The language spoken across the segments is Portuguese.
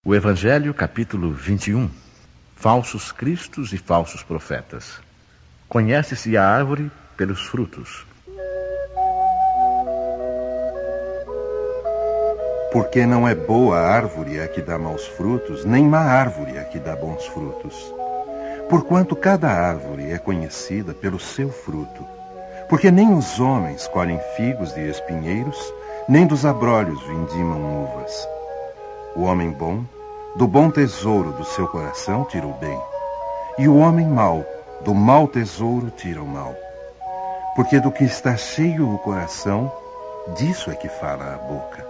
O Evangelho, capítulo 21. Falsos cristos e falsos profetas. Conhece-se a árvore pelos frutos. Porque não é boa árvore a que dá maus frutos, nem má árvore a que dá bons frutos. Porquanto cada árvore é conhecida pelo seu fruto. Porque nem os homens colhem figos de espinheiros, nem dos abrolhos vindimam uvas. O homem bom, do bom tesouro do seu coração, tira o bem. E o homem mau, do mau tesouro, tira o mal. Porque do que está cheio o coração, disso é que fala a boca.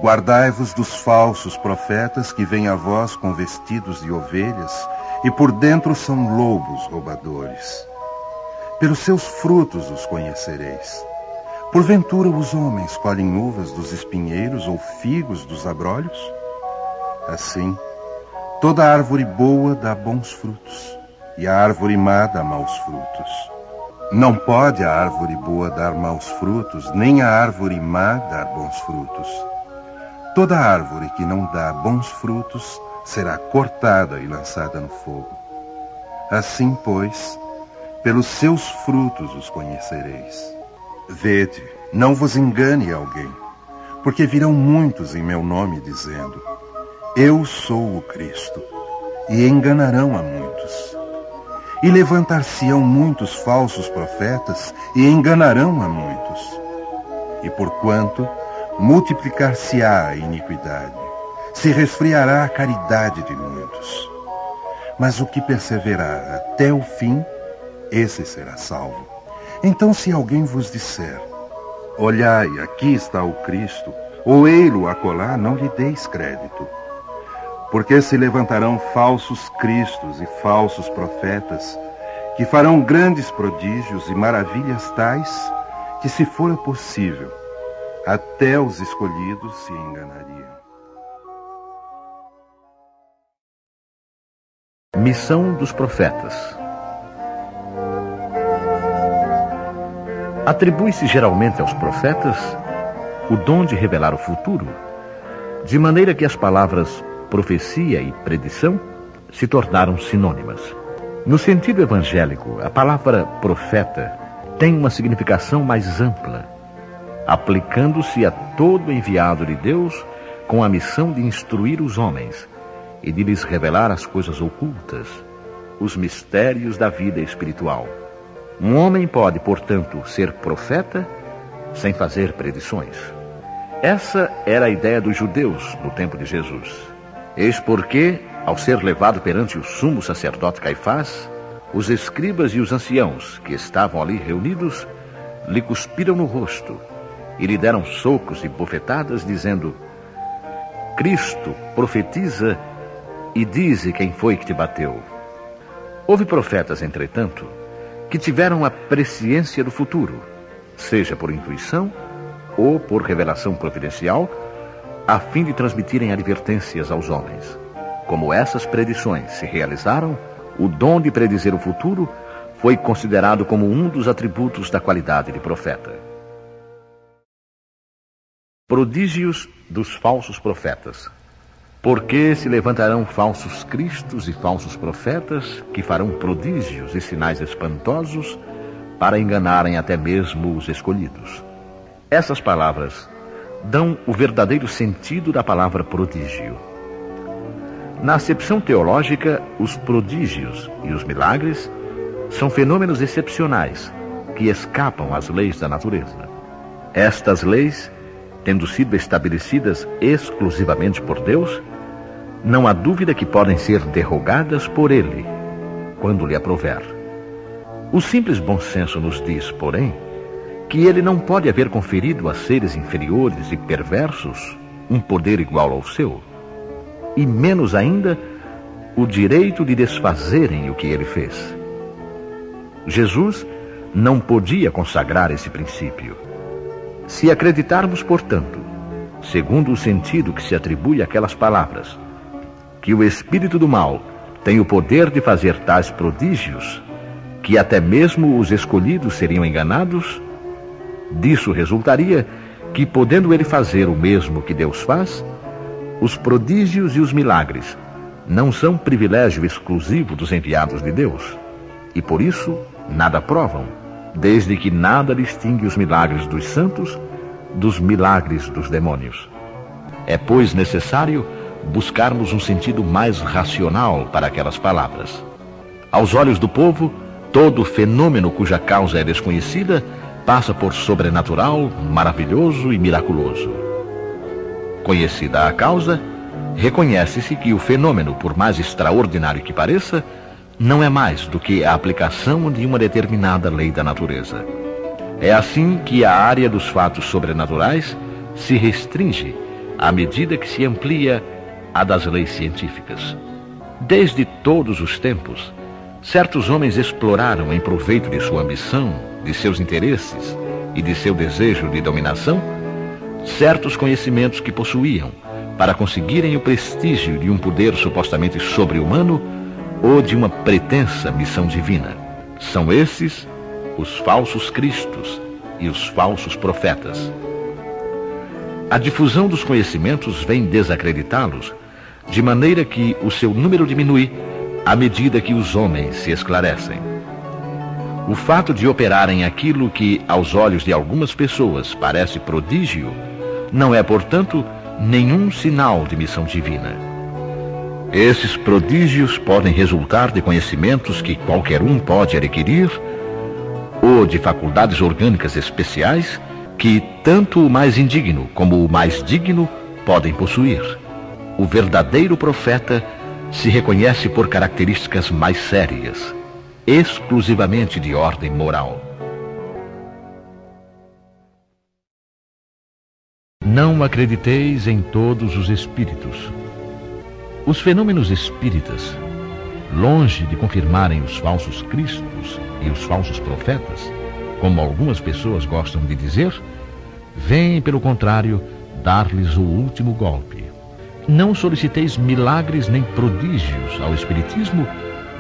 Guardai-vos dos falsos profetas que vêm a vós com vestidos de ovelhas, e por dentro são lobos roubadores. Pelos seus frutos os conhecereis. Porventura os homens colhem uvas dos espinheiros ou figos dos abrolhos? Assim, toda árvore boa dá bons frutos, e a árvore má dá maus frutos. Não pode a árvore boa dar maus frutos, nem a árvore má dar bons frutos. Toda árvore que não dá bons frutos será cortada e lançada no fogo. Assim, pois, pelos seus frutos os conhecereis. Vede, não vos engane alguém, porque virão muitos em meu nome dizendo: Eu sou o Cristo, e enganarão a muitos. E levantar-se-ão muitos falsos profetas, e enganarão a muitos. E porquanto multiplicar-se-á a iniquidade, se resfriará a caridade de muitos. Mas o que perseverar até o fim, esse será salvo. Então, se alguém vos disser: Olhai, aqui está o Cristo, ou ei-lo acolá, não lhe deis crédito. Porque se levantarão falsos cristos e falsos profetas, que farão grandes prodígios e maravilhas tais, que, se fora possível, até os escolhidos se enganariam. Missão dos profetas. Atribui-se geralmente aos profetas o dom de revelar o futuro, de maneira que as palavras profecia e predição se tornaram sinônimas. No sentido evangélico, a palavra profeta tem uma significação mais ampla, aplicando-se a todo enviado de Deus com a missão de instruir os homens e de lhes revelar as coisas ocultas, os mistérios da vida espiritual. Um homem pode, portanto, ser profeta sem fazer predições. Essa era a ideia dos judeus no tempo de Jesus. Eis porque, ao ser levado perante o sumo sacerdote Caifás, os escribas e os anciãos que estavam ali reunidos lhe cuspiram no rosto e lhe deram socos e bofetadas, dizendo: Cristo profetiza e dize quem foi que te bateu. Houve profetas, entretanto, que tiveram a presciência do futuro, seja por intuição ou por revelação providencial, a fim de transmitirem advertências aos homens. Como essas predições se realizaram, o dom de predizer o futuro foi considerado como um dos atributos da qualidade de profeta. Prodígios dos falsos profetas. Porque se levantarão falsos cristos e falsos profetas, que farão prodígios e sinais espantosos, para enganarem até mesmo os escolhidos. Essas palavras dão o verdadeiro sentido da palavra prodígio. Na acepção teológica, os prodígios e os milagres são fenômenos excepcionais que escapam às leis da natureza. Estas leis, tendo sido estabelecidas exclusivamente por Deus, não há dúvida que podem ser derrogadas por Ele, quando lhe aprouver. O simples bom senso nos diz, porém, que Ele não pode haver conferido a seres inferiores e perversos um poder igual ao seu, e menos ainda o direito de desfazerem o que Ele fez. Jesus não podia consagrar esse princípio. Se acreditarmos, portanto, segundo o sentido que se atribui àquelas palavras, que o espírito do mal tem o poder de fazer tais prodígios, que até mesmo os escolhidos seriam enganados, disso resultaria que, podendo ele fazer o mesmo que Deus faz, Os prodígios e os milagres não são privilégio exclusivo dos enviados de Deus, e por isso nada provam, desde que nada distingue os milagres dos santos dos milagres dos demônios. É, pois, necessário buscarmos um sentido mais racional para aquelas palavras. Aos olhos do povo, todo fenômeno cuja causa é desconhecida passa por sobrenatural, maravilhoso e miraculoso. Conhecida a causa, reconhece-se que o fenômeno, por mais extraordinário que pareça, não é mais do que a aplicação de uma determinada lei da natureza. É assim que a área dos fatos sobrenaturais se restringe à medida que se amplia a das leis científicas. Desde todos os tempos, certos homens exploraram em proveito de sua ambição, de seus interesses e de seu desejo de dominação, certos conhecimentos que possuíam para conseguirem o prestígio de um poder supostamente sobre-humano ou de uma pretensa missão divina. São esses os falsos cristos e os falsos profetas. A difusão dos conhecimentos vem desacreditá-los, de maneira que o seu número diminui à medida que os homens se esclarecem. O fato de operarem aquilo que, aos olhos de algumas pessoas, parece prodígio, não é, portanto, nenhum sinal de missão divina. Esses prodígios podem resultar de conhecimentos que qualquer um pode adquirir, ou de faculdades orgânicas especiais que tanto o mais indigno como o mais digno podem possuir. O verdadeiro profeta se reconhece por características mais sérias, exclusivamente de ordem moral. Não acrediteis em todos os espíritos. Os fenômenos espíritas, longe de confirmarem os falsos cristos e os falsos profetas, como algumas pessoas gostam de dizer, vêm, pelo contrário, dar-lhes o último golpe. Não soliciteis milagres nem prodígios ao Espiritismo,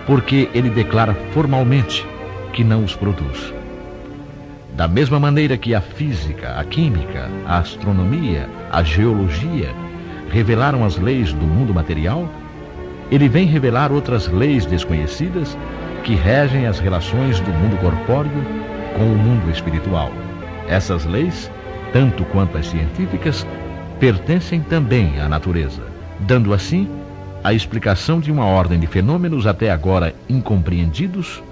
porque ele declara formalmente que não os produz. Da mesma maneira que a física, a química, a astronomia, a geologia revelaram as leis do mundo material, ele vem revelar outras leis desconhecidas que regem as relações do mundo corpóreo com o mundo espiritual. Essas leis, tanto quanto as científicas, pertencem também à natureza, dando assim a explicação de uma ordem de fenômenos até agora incompreendidos.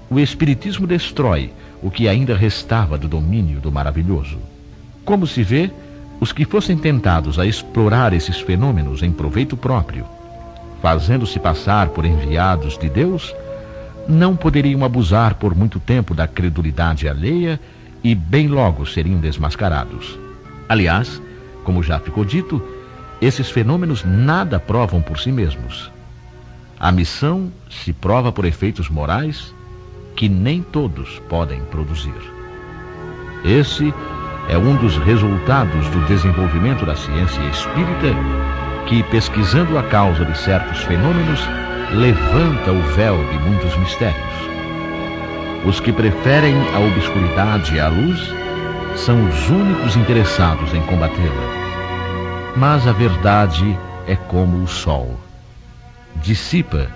O Espiritismo destrói o que ainda restava do domínio do maravilhoso. Como se vê, os que fossem tentados a explorar esses fenômenos em proveito próprio, fazendo-se passar por enviados de Deus, não poderiam abusar por muito tempo da credulidade alheia e bem logo seriam desmascarados. Aliás, como já ficou dito, esses fenômenos nada provam por si mesmos. A missão se prova por efeitos morais que nem todos podem produzir. Esse é um dos resultados do desenvolvimento da ciência espírita que, pesquisando a causa de certos fenômenos, levanta o véu de muitos mistérios. Os que preferem a obscuridade à luz são os únicos interessados em combatê-la. Mas a verdade é como o sol. Dissipa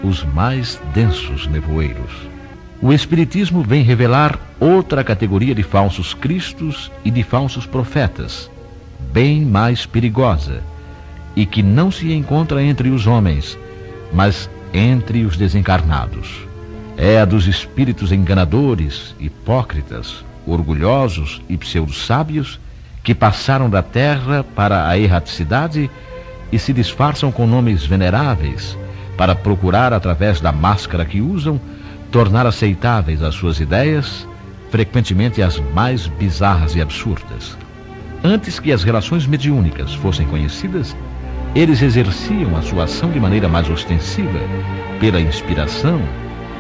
os mais densos nevoeiros. O Espiritismo vem revelar outra categoria de falsos cristos e de falsos profetas, bem mais perigosa, e que não se encontra entre os homens, mas entre os desencarnados. É a dos espíritos enganadores, hipócritas, orgulhosos e pseudo-sábios que passaram da terra para a erraticidade e se disfarçam com nomes veneráveis para procurar, através da máscara que usam, tornar aceitáveis as suas ideias, frequentemente as mais bizarras e absurdas. Antes que as relações mediúnicas fossem conhecidas, eles exerciam a sua ação de maneira mais ostensiva, pela inspiração,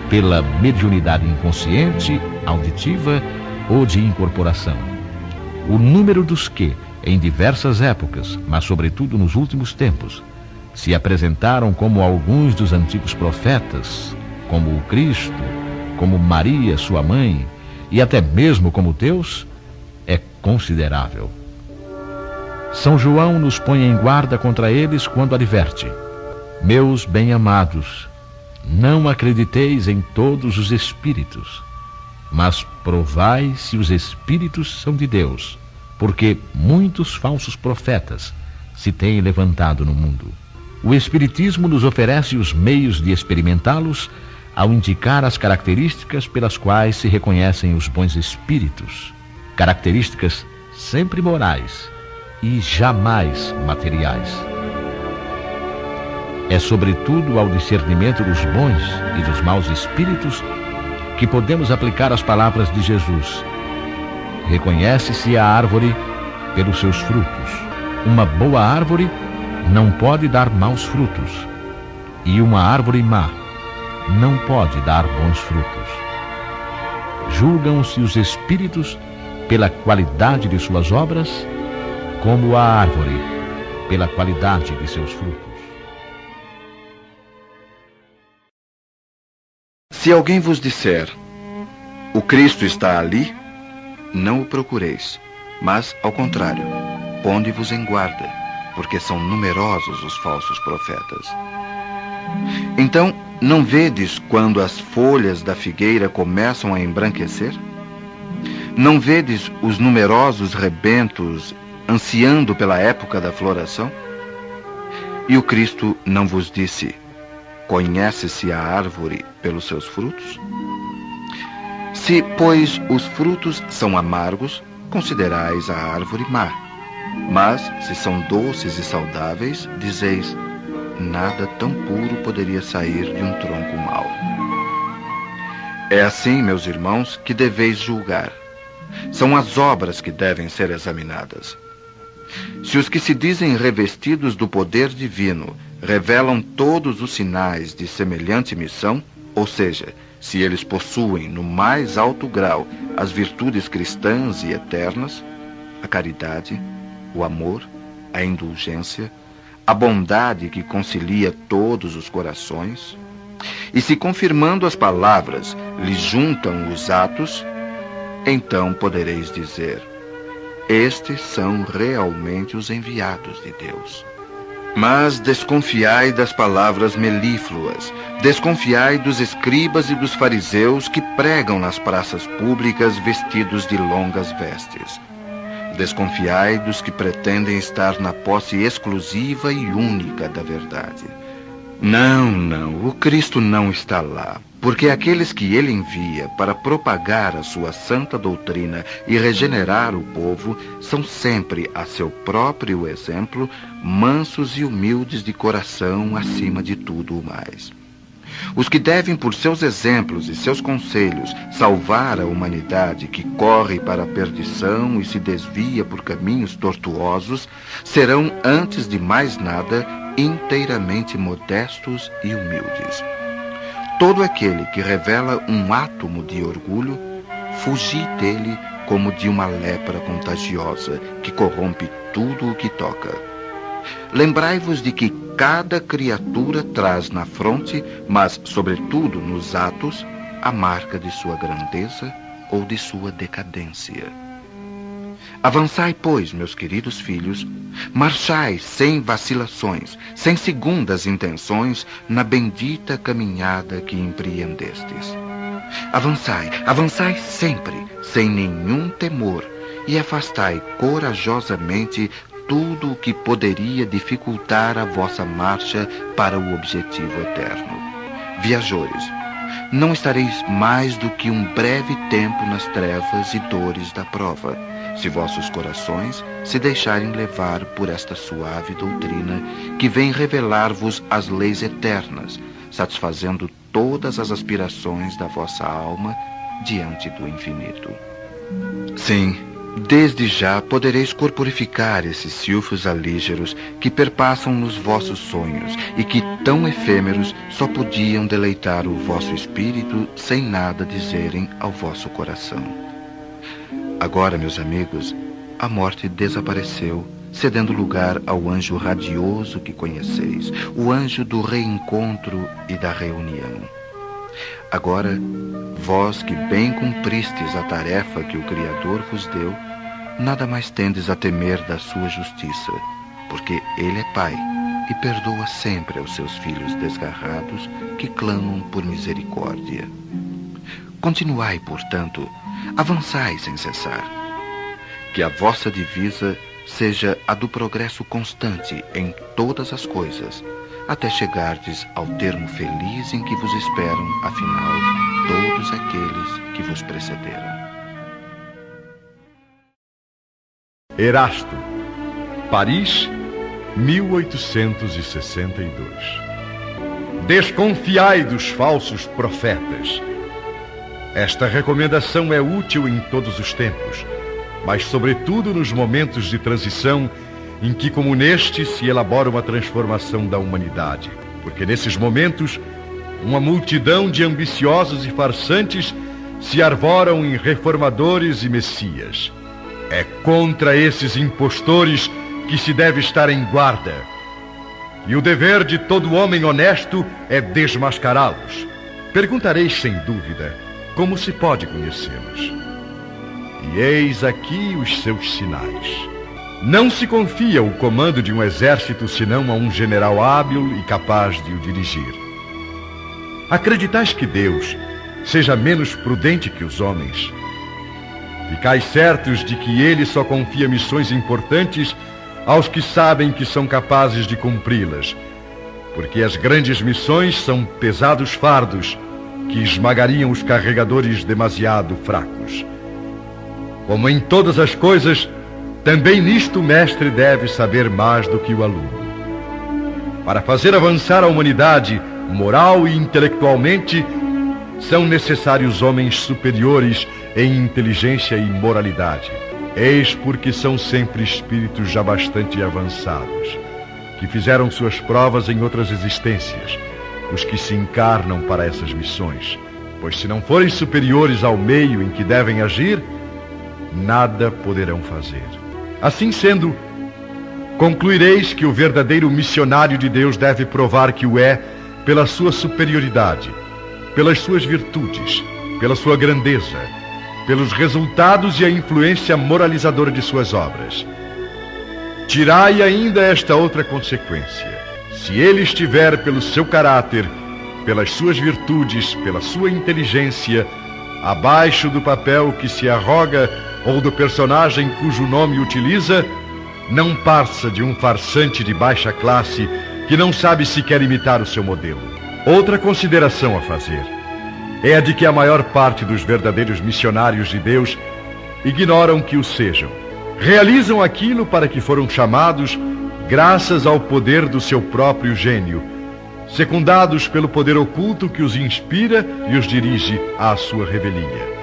pela mediunidade inconsciente, auditiva ou de incorporação. O número dos que, em diversas épocas, mas sobretudo nos últimos tempos, se apresentaram como alguns dos antigos profetas, como o Cristo, como Maria, sua mãe, e até mesmo como Deus, é considerável. São João nos põe em guarda contra eles quando adverte: meus bem-amados, não acrediteis em todos os espíritos, mas provai se os espíritos são de Deus, porque muitos falsos profetas se têm levantado no mundo. O Espiritismo nos oferece os meios de experimentá-los ao indicar as características pelas quais se reconhecem os bons espíritos, características sempre morais e jamais materiais. É sobretudo ao discernimento dos bons e dos maus espíritos que podemos aplicar as palavras de Jesus: reconhece-se a árvore pelos seus frutos. Uma boa árvore não pode dar maus frutos, e uma árvore má não pode dar bons frutos. Julgam-se os espíritos pela qualidade de suas obras, como a árvore pela qualidade de seus frutos. Se alguém vos disser: o Cristo está ali, não o procureis, mas, ao contrário, ponde-vos em guarda, porque são numerosos os falsos profetas. Então, não vedes quando as folhas da figueira começam a embranquecer? Não vedes os numerosos rebentos ansiando pela época da floração? E o Cristo não vos disse: conhece-se a árvore pelos seus frutos? Se, pois, os frutos são amargos, considerais a árvore má. Mas, se são doces e saudáveis, dizeis: nada tão puro poderia sair de um tronco mau. É assim, meus irmãos, que deveis julgar. São as obras que devem ser examinadas. Se os que se dizem revestidos do poder divino revelam todos os sinais de semelhante missão, ou seja, se eles possuem no mais alto grau as virtudes cristãs e eternas, a caridade, o amor, a indulgência, a bondade que concilia todos os corações, e se confirmando as palavras lhes juntam os atos, então podereis dizer: estes são realmente os enviados de Deus. Mas desconfiai das palavras melífluas, desconfiai dos escribas e dos fariseus que pregam nas praças públicas vestidos de longas vestes. Desconfiai dos que pretendem estar na posse exclusiva e única da verdade. Não, o Cristo não está lá, porque aqueles que ele envia para propagar a sua santa doutrina e regenerar o povo são sempre, a seu próprio exemplo, mansos e humildes de coração acima de tudo o mais. Os que devem, por seus exemplos e seus conselhos, salvar a humanidade que corre para a perdição e se desvia por caminhos tortuosos, serão, antes de mais nada, inteiramente modestos e humildes. Todo aquele que revela um átomo de orgulho, fugi dele como de uma lepra contagiosa que corrompe tudo o que toca. Lembrai-vos de que cada criatura traz na fronte, mas sobretudo nos atos, a marca de sua grandeza ou de sua decadência. Avançai, pois, meus queridos filhos, marchai sem vacilações, sem segundas intenções, na bendita caminhada que empreendestes. Avançai sempre, sem nenhum temor, e afastai corajosamente tudo o que poderia dificultar a vossa marcha para o objetivo eterno. Viajores, não estareis mais do que um breve tempo nas trevas e dores da prova, se vossos corações se deixarem levar por esta suave doutrina que vem revelar-vos as leis eternas, satisfazendo todas as aspirações da vossa alma diante do infinito. Sim, desde já podereis corporificar esses silfos alígeros que perpassam nos vossos sonhos e que, tão efêmeros, só podiam deleitar o vosso espírito sem nada dizerem ao vosso coração. Agora, meus amigos, a morte desapareceu, cedendo lugar ao anjo radioso que conheceis, o anjo do reencontro e da reunião. Agora, vós que bem cumpristes a tarefa que o Criador vos deu, nada mais tendes a temer da sua justiça, porque ele é Pai e perdoa sempre aos seus filhos desgarrados que clamam por misericórdia. Continuai, portanto, avançai sem cessar. Que a vossa divisa seja a do progresso constante em todas as coisas, até chegardes ao termo feliz em que vos esperam, afinal, todos aqueles que vos precederam. Erasto, Paris, 1862. Desconfiai dos falsos profetas. Esta recomendação é útil em todos os tempos, mas sobretudo nos momentos de transição em que, como neste, se elabora uma transformação da humanidade. Porque nesses momentos, uma multidão de ambiciosos e farsantes se arvoram em reformadores e messias. É contra esses impostores que se deve estar em guarda. E o dever de todo homem honesto é desmascará-los. Perguntareis sem dúvida como se pode conhecê-los. E eis aqui os seus sinais. Não se confia o comando de um exército senão a um general hábil e capaz de o dirigir. Acreditais que Deus seja menos prudente que os homens? Ficais certos de que ele só confia missões importantes aos que sabem que são capazes de cumpri-las, porque as grandes missões são pesados fardos que esmagariam os carregadores demasiado fracos. Como em todas as coisas, também nisto o mestre deve saber mais do que o aluno. Para fazer avançar a humanidade, moral e intelectualmente, são necessários homens superiores em inteligência e moralidade. Eis porque são sempre espíritos já bastante avançados, que fizeram suas provas em outras existências, os que se encarnam para essas missões. Pois se não forem superiores ao meio em que devem agir, nada poderão fazer. Assim sendo, concluireis que o verdadeiro missionário de Deus deve provar que o é pela sua superioridade, pelas suas virtudes, pela sua grandeza, pelos resultados e a influência moralizadora de suas obras. Tirai ainda esta outra consequência. Se ele estiver pelo seu caráter, pelas suas virtudes, pela sua inteligência, abaixo do papel que se arroga ou do personagem cujo nome utiliza, não passa de um farsante de baixa classe que não sabe sequer imitar o seu modelo. Outra consideração a fazer é a de que a maior parte dos verdadeiros missionários de Deus ignoram que o sejam. Realizam aquilo para que foram chamados graças ao poder do seu próprio gênio, secundados pelo poder oculto que os inspira e os dirige à sua revelia,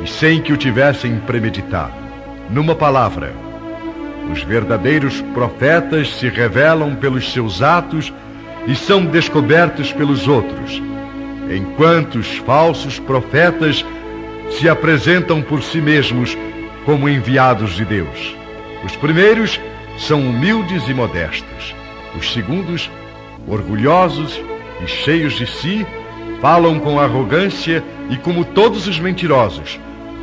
e sem que o tivessem premeditado. Numa palavra, os verdadeiros profetas se revelam pelos seus atos e são descobertos pelos outros, enquanto os falsos profetas se apresentam por si mesmos como enviados de Deus. Os primeiros são humildes e modestos. Os segundos, orgulhosos e cheios de si, falam com arrogância e, como todos os mentirosos,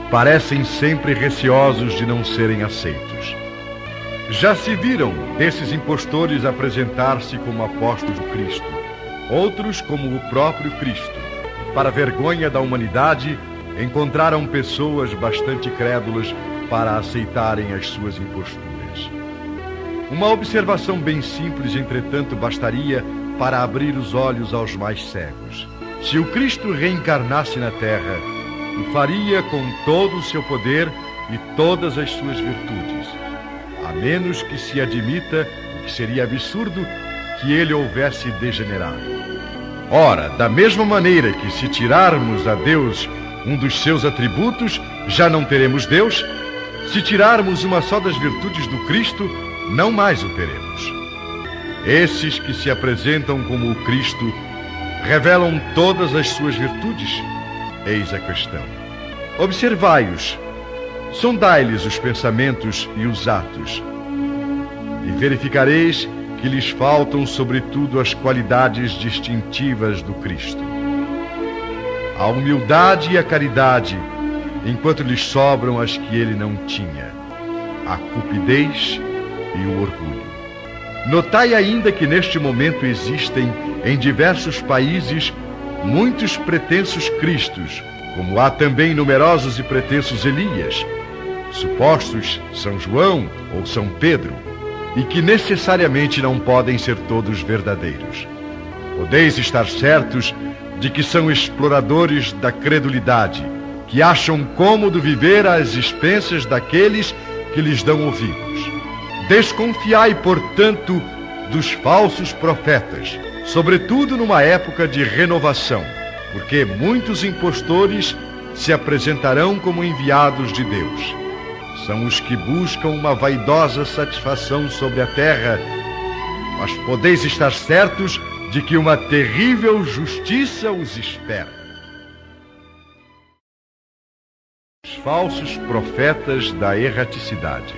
parecem sempre receosos de não serem aceitos. Já se viram desses impostores apresentar-se como apóstolos do Cristo, outros como o próprio Cristo. Para a vergonha da humanidade, encontraram pessoas bastante crédulas para aceitarem as suas imposturas. Uma observação bem simples, entretanto, bastaria para abrir os olhos aos mais cegos. Se o Cristo reencarnasse na Terra, o faria com todo o seu poder e todas as suas virtudes, a menos que se admita, o que seria absurdo, que ele houvesse degenerado. Ora, da mesma maneira que se tirarmos a Deus um dos seus atributos, já não teremos Deus, se tirarmos uma só das virtudes do Cristo, não mais o teremos. Esses que se apresentam como o Cristo revelam todas as suas virtudes? Eis a questão. Observai-os, sondai-lhes os pensamentos e os atos, e verificareis que lhes faltam, sobretudo, as qualidades distintivas do Cristo. A humildade e a caridade, enquanto lhes sobram as que ele não tinha. a cupidez e o orgulho. Notai ainda que neste momento existem, em diversos países, muitos pretensos cristos, como há também numerosos e pretensos Elias, supostos São João ou São Pedro, e que necessariamente não podem ser todos verdadeiros. Podeis estar certos de que são exploradores da credulidade, que acham cômodo viver às expensas daqueles que lhes dão ouvidos. Desconfiai, portanto, dos falsos profetas, sobretudo numa época de renovação, porque muitos impostores se apresentarão como enviados de Deus. São os que buscam uma vaidosa satisfação sobre a terra, mas podeis estar certos de que uma terrível justiça os espera. Os falsos profetas da erraticidade.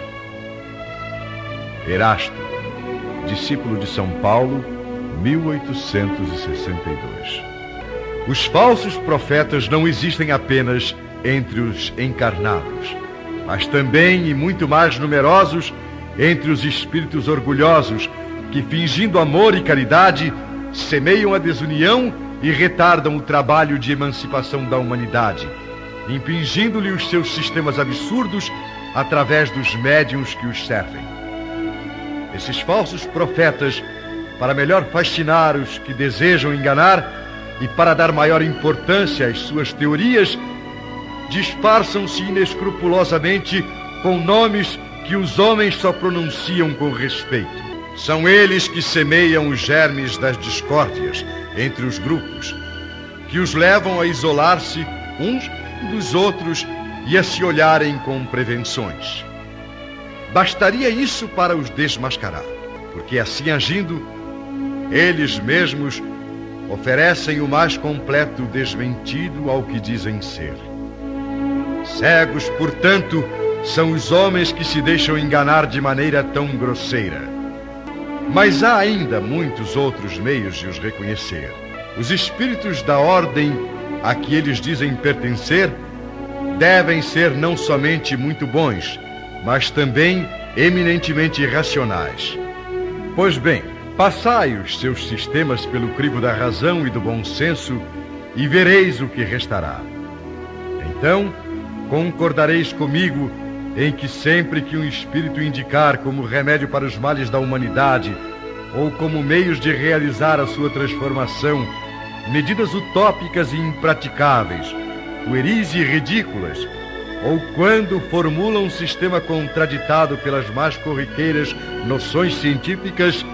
Erasto, discípulo de São Paulo, 1862. Os falsos profetas não existem apenas entre os encarnados, mas também e muito mais numerosos entre os espíritos orgulhosos que, fingindo amor e caridade, semeiam a desunião e retardam o trabalho de emancipação da humanidade, impingindo-lhe os seus sistemas absurdos através dos médiuns que os servem. Esses falsos profetas, para melhor fascinar os que desejam enganar e para dar maior importância às suas teorias, disfarçam-se inescrupulosamente com nomes que os homens só pronunciam com respeito. São eles que semeiam os germes das discórdias entre os grupos, que os levam a isolar-se uns dos outros e a se olharem com prevenções. Bastaria isso para os desmascarar, porque assim agindo, eles mesmos oferecem o mais completo desmentido ao que dizem ser. Cegos, portanto, são os homens que se deixam enganar de maneira tão grosseira. Mas há ainda muitos outros meios de os reconhecer. Os espíritos da ordem a que eles dizem pertencer devem ser não somente muito bons, mas também eminentemente racionais. Pois bem, passai os seus sistemas pelo crivo da razão e do bom senso e vereis o que restará. Então, concordareis comigo em que sempre que um espírito indicar como remédio para os males da humanidade ou como meios de realizar a sua transformação medidas utópicas e impraticáveis, pueris e ridículas, ou quando formula um sistema contraditado pelas mais corriqueiras noções científicas,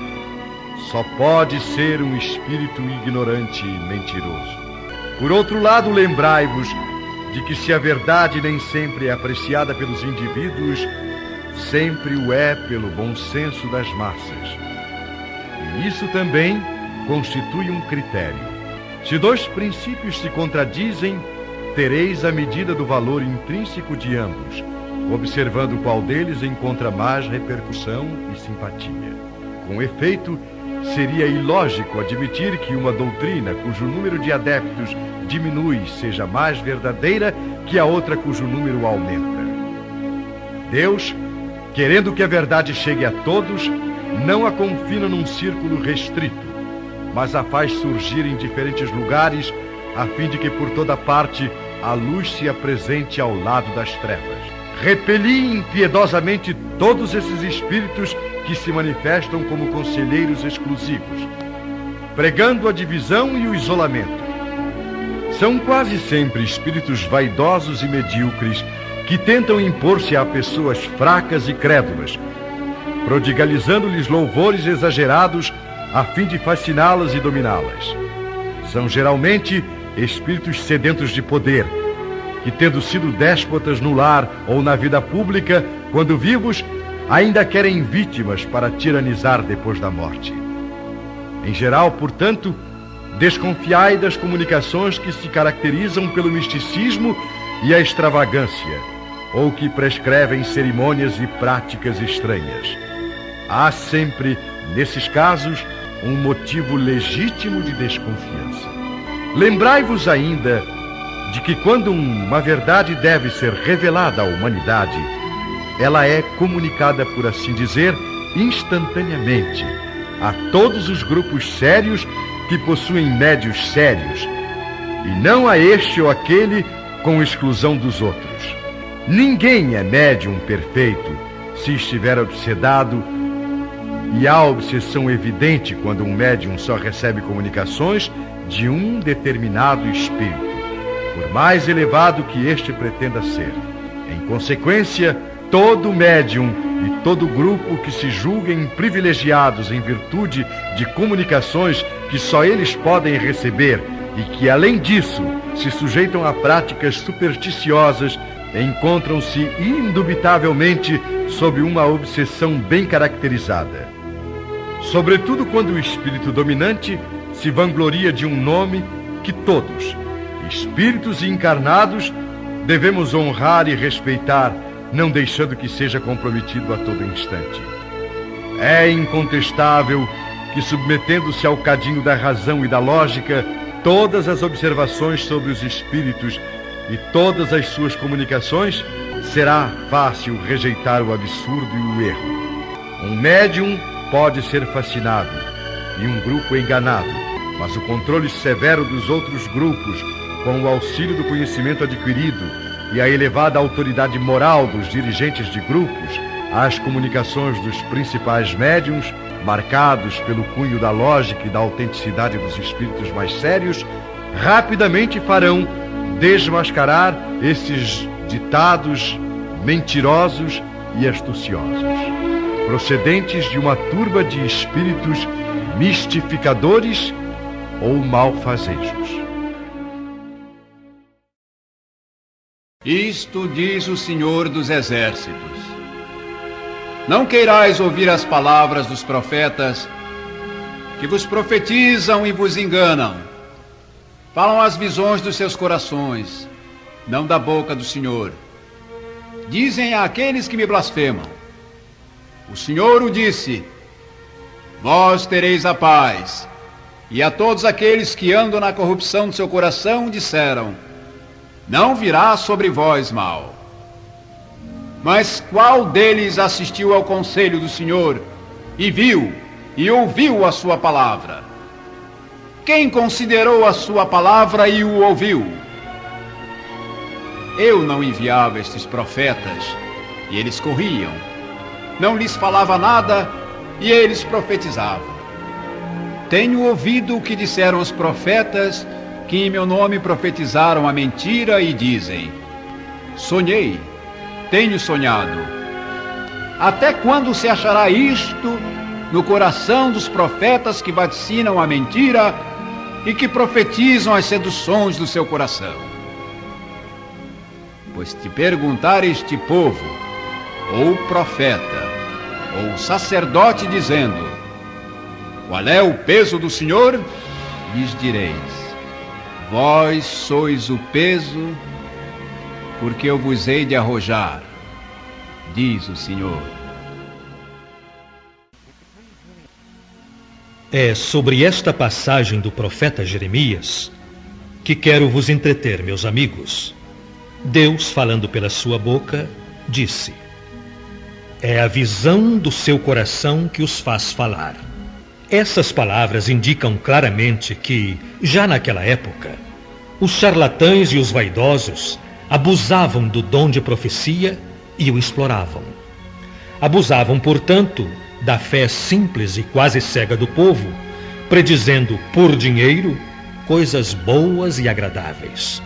só pode ser um espírito ignorante e mentiroso. Por outro lado, lembrai-vos de que se a verdade nem sempre é apreciada pelos indivíduos, sempre o é pelo bom senso das massas. E isso também constitui um critério. Se dois princípios se contradizem, tereis a medida do valor intrínseco de ambos, observando qual deles encontra mais repercussão e simpatia. Com efeito, seria ilógico admitir que uma doutrina cujo número de adeptos diminui seja mais verdadeira que a outra cujo número aumenta. Deus, querendo que a verdade chegue a todos, não a confina num círculo restrito, mas a faz surgir em diferentes lugares, a fim de que por toda parte a luz se apresente ao lado das trevas. Repeli impiedosamente todos esses espíritos que se manifestam como conselheiros exclusivos, pregando a divisão e o isolamento. São quase sempre espíritos vaidosos e medíocres que tentam impor-se a pessoas fracas e crédulas, prodigalizando-lhes louvores exagerados a fim de fasciná-las e dominá-las. São geralmente espíritos sedentos de poder, que, tendo sido déspotas no lar ou na vida pública, quando vivos, ainda querem vítimas para tiranizar depois da morte. Em geral, portanto, desconfiai das comunicações que se caracterizam pelo misticismo e a extravagância, ou que prescrevem cerimônias e práticas estranhas. Há sempre, nesses casos, um motivo legítimo de desconfiança. Lembrai-vos ainda de que quando uma verdade deve ser revelada à humanidade, ela é comunicada, por assim dizer, instantaneamente a todos os grupos sérios que possuem médios sérios, e não a este ou aquele com exclusão dos outros. Ninguém é médium perfeito se estiver obsedado, e há obsessão evidente quando um médium só recebe comunicações de um determinado espírito, por mais elevado que este pretenda ser. Em consequência, todo médium e todo grupo que se julguem privilegiados em virtude de comunicações que só eles podem receber e que, além disso, se sujeitam a práticas supersticiosas, encontram-se indubitavelmente sob uma obsessão bem caracterizada. Sobretudo quando o espírito dominante se vangloria de um nome que todos, espíritos e encarnados, devemos honrar e respeitar, não deixando que seja comprometido a todo instante. É incontestável que, submetendo-se ao cadinho da razão e da lógica, todas as observações sobre os espíritos e todas as suas comunicações, será fácil rejeitar o absurdo e o erro. Um médium pode ser fascinado e um grupo enganado, mas o controle severo dos outros grupos, com o auxílio do conhecimento adquirido e a elevada autoridade moral dos dirigentes de grupos, as comunicações dos principais médiuns, marcados pelo cunho da lógica e da autenticidade dos espíritos mais sérios, rapidamente farão desmascarar esses ditados mentirosos e astuciosos, procedentes de uma turba de espíritos mistificadores ou malfazejos. Isto diz o Senhor dos Exércitos: não queirais ouvir as palavras dos profetas, que vos profetizam e vos enganam. Falam as visões dos seus corações, não da boca do Senhor. Dizem àqueles que me blasfemam: o Senhor o disse, vós tereis a paz. E a todos aqueles que andam na corrupção do seu coração disseram: não virá sobre vós mal. Mas qual deles assistiu ao conselho do Senhor e viu e ouviu a sua palavra? Quem considerou a sua palavra e o ouviu? Eu não enviava estes profetas e eles corriam. Não lhes falava nada e eles profetizavam. Tenho ouvido o que disseram os profetas que em meu nome profetizaram a mentira e dizem: sonhei, tenho sonhado. Até quando se achará isto no coração dos profetas que vaticinam a mentira e que profetizam as seduções do seu coração? Pois te perguntar este povo, ou profeta, ou sacerdote, dizendo: qual é o peso do Senhor? Lhes direis: vós sois o peso, porque eu vos hei de arrojar, diz o Senhor. É sobre esta passagem do profeta Jeremias que quero vos entreter, meus amigos. Deus, falando pela sua boca, disse: é a visão do seu coração que os faz falar. Essas palavras indicam claramente que, já naquela época, os charlatães e os vaidosos abusavam do dom de profecia e o exploravam. Abusavam, portanto, da fé simples e quase cega do povo, predizendo por dinheiro coisas boas e agradáveis.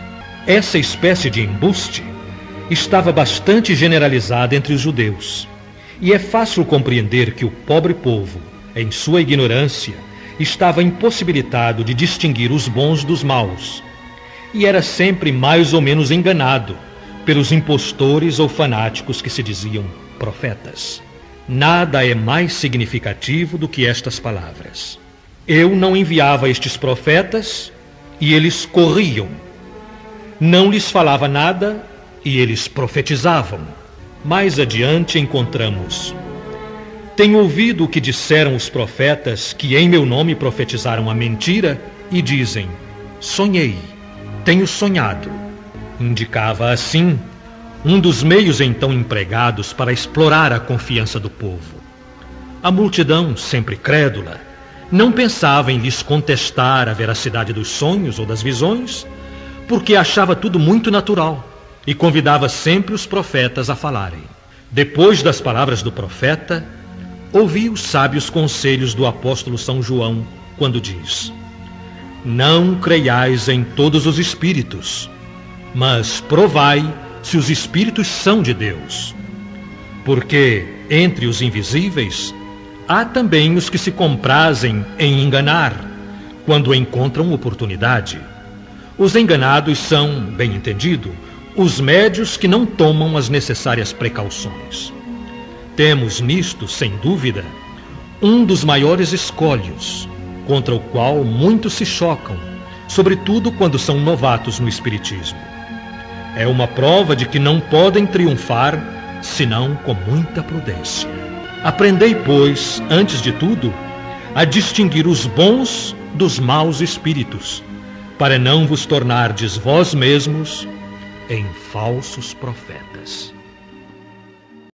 Essa espécie de embuste estava bastante generalizada entre os judeus, e é fácil compreender que o pobre povo, em sua ignorância, estava impossibilitado de distinguir os bons dos maus, e era sempre mais ou menos enganado pelos impostores ou fanáticos que se diziam profetas. Nada é mais significativo do que estas palavras: eu não enviava estes profetas e eles corriam. Não lhes falava nada e eles profetizavam. Mais adiante encontramos: tenho ouvido o que disseram os profetas que em meu nome profetizaram a mentira e dizem: sonhei, tenho sonhado. Indicava assim um dos meios então empregados para explorar a confiança do povo. A multidão, sempre crédula, não pensava em lhes contestar a veracidade dos sonhos ou das visões, porque achava tudo muito natural e convidava sempre os profetas a falarem. Depois das palavras do profeta, ouvi os sábios conselhos do apóstolo São João, quando diz: não creiais em todos os espíritos, mas provai se os espíritos são de Deus. Porque entre os invisíveis há também os que se comprazem em enganar, quando encontram oportunidade. Os enganados são, bem entendido, os médios que não tomam as necessárias precauções. Temos nisto, sem dúvida, um dos maiores escolhos, contra o qual muitos se chocam, sobretudo quando são novatos no espiritismo. É uma prova de que não podem triunfar, senão com muita prudência. Aprendei, pois, antes de tudo, a distinguir os bons dos maus espíritos, para não vos tornardes vós mesmos em falsos profetas.